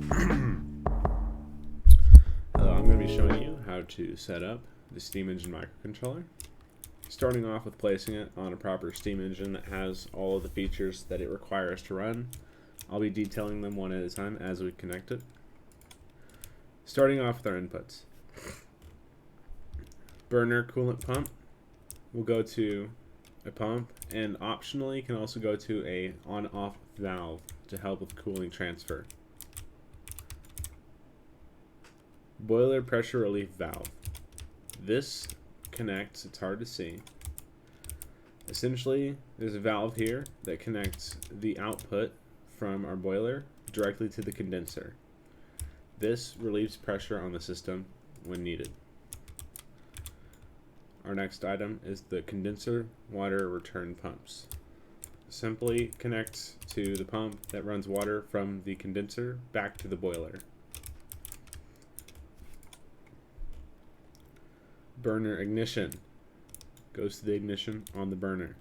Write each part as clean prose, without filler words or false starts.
Hello, I'm going to be showing you how to set up the steam engine microcontroller. Starting off with placing it on a proper steam engine that has all of the features that it requires to run. I'll be detailing them one at a time as we connect it. Starting off with our inputs. Burner coolant pump will go to a pump, and optionally can also go to a on-off valve to help with cooling transfer. Boiler pressure relief valve. This connects, it's hard to see. Essentially, there's a valve here that connects the output from our boiler directly to the condenser. This relieves pressure on the system when needed. Our next item is the condenser water return pumps. Simply connects to the pump that runs water from the condenser back to the boiler. Burner ignition goes to the ignition on the burner.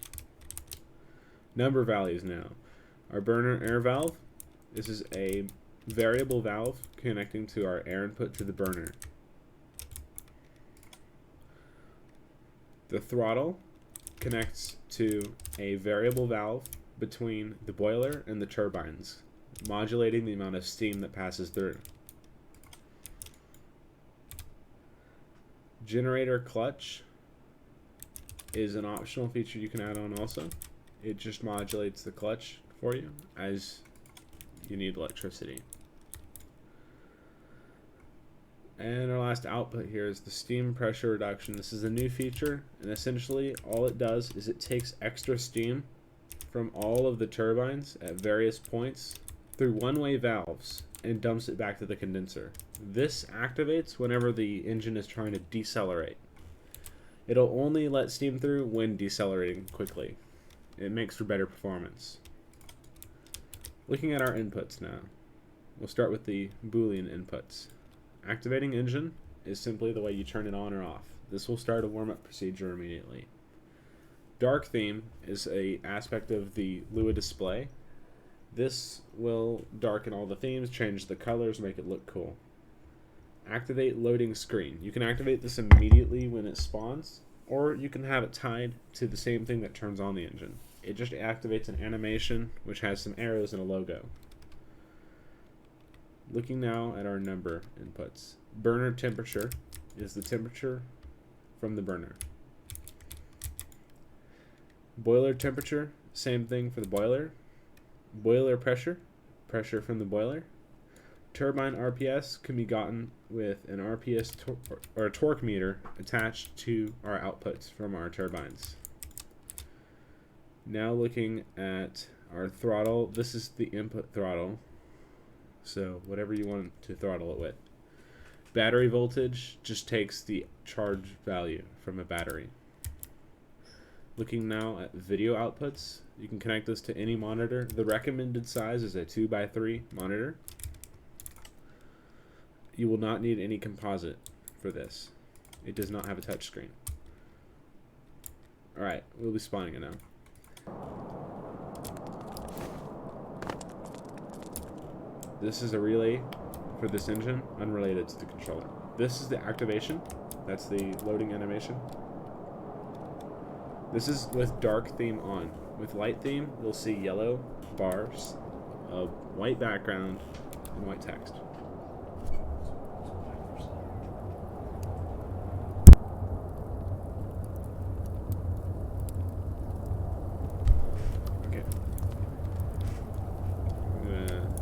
Number values now. Our burner air valve, this is a variable valve connecting to our air input to the burner. The throttle connects to a variable valve between the boiler and the turbines, modulating the amount of steam that passes through. Generator clutch is an optional feature you can add on also. It just modulates the clutch for you as you need electricity. And our last output here is the steam pressure reduction. This is a new feature, and essentially all it does is it takes extra steam from all of the turbines at various points through one-way valves and dumps it back to the condenser. This activates whenever the engine is trying to decelerate. It'll only let steam through when decelerating quickly. It makes for better performance. Looking at our inputs now, we'll start with the Boolean inputs. Activating engine is simply the way you turn it on or off. This will start a warm-up procedure immediately. Dark theme is an aspect of the Lua display. This will darken all the themes, change the colors, make it look cool. Activate loading screen. You can activate this immediately when it spawns, or you can have it tied to the same thing that turns on the engine. It just activates an animation which has some arrows and a logo. Looking now at our number inputs. Burner temperature is the temperature from the burner. Boiler temperature, same thing for the boiler. Boiler pressure, pressure from the boiler. Turbine RPS can be gotten with an RPS or a torque meter attached to our outputs from our turbines. Now looking at our throttle, this is the input throttle. So whatever you want to throttle it with. Battery voltage just takes the charge value from a battery. Looking now at video outputs, you can connect this to any monitor. The recommended size is a 2x3 monitor. You will not need any composite for this. It does not have a touch screen. Alright, we'll be spawning it now. This is a relay for this engine, unrelated to the controller. This is the activation. That's the loading animation. This is with dark theme on. With light theme, you'll see yellow bars, a white background, and white text. Okay.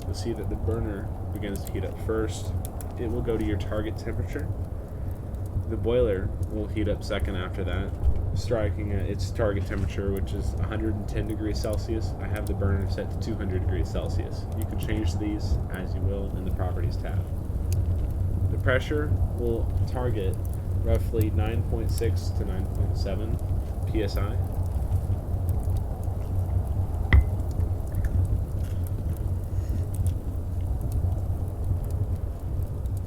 You'll see that the burner begins to heat up first. It will go to your target temperature. The boiler will heat up second after that, striking at its target temperature, which is 110 degrees Celsius. I have the burner set to 200 degrees Celsius. You can change these as you will in the Properties tab. The pressure will target roughly 9.6 to 9.7 psi.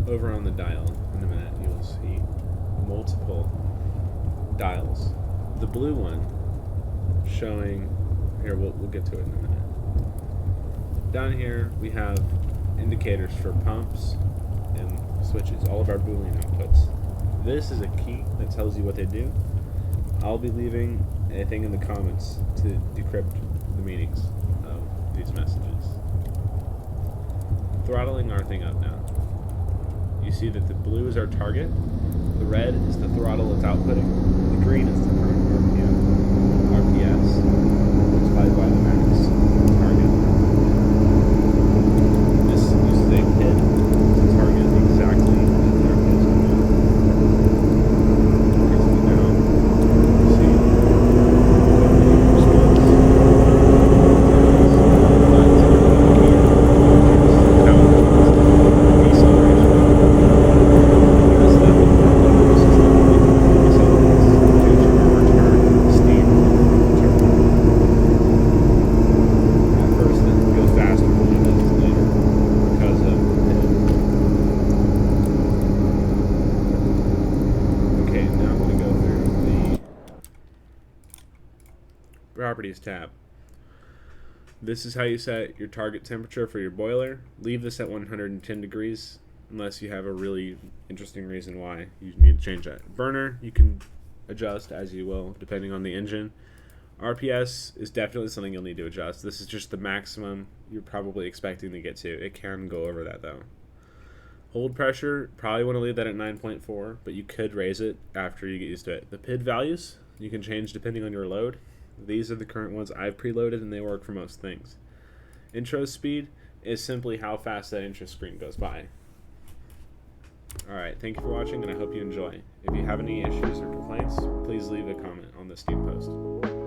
Over on the dial in a minute, you'll see multiple dials. The blue one showing, here we'll get to it in a minute. Down here we have indicators for pumps and switches, all of our Boolean outputs. This is a key that tells you what they do. I'll be leaving a thing in the comments to decrypt the meanings of these messages. Throttling our thing up now. You see that the blue is our target, the red is the throttle it's outputting, the green is the current RPS, multiplied by the max target. This uses a PID to target exactly as the RPS come out. Pressing it down, you see response. Properties tab. This is how you set your target temperature for your boiler. Leave this at 110 degrees unless you have a really interesting reason why you need to change that. Burner, you can adjust as you will depending on the engine. RPS is definitely something you'll need to adjust. This is just the maximum you're probably expecting to get to. It can go over that though. Hold pressure, probably want to leave that at 9.4, but you could raise it after you get used to it. The PID values, you can change depending on your load. These are the current ones I've preloaded and they work for most things. Intro speed is simply how fast that intro screen goes by. Alright, thank you for watching and I hope you enjoy. If you have any issues or complaints, please leave a comment on the Steam post.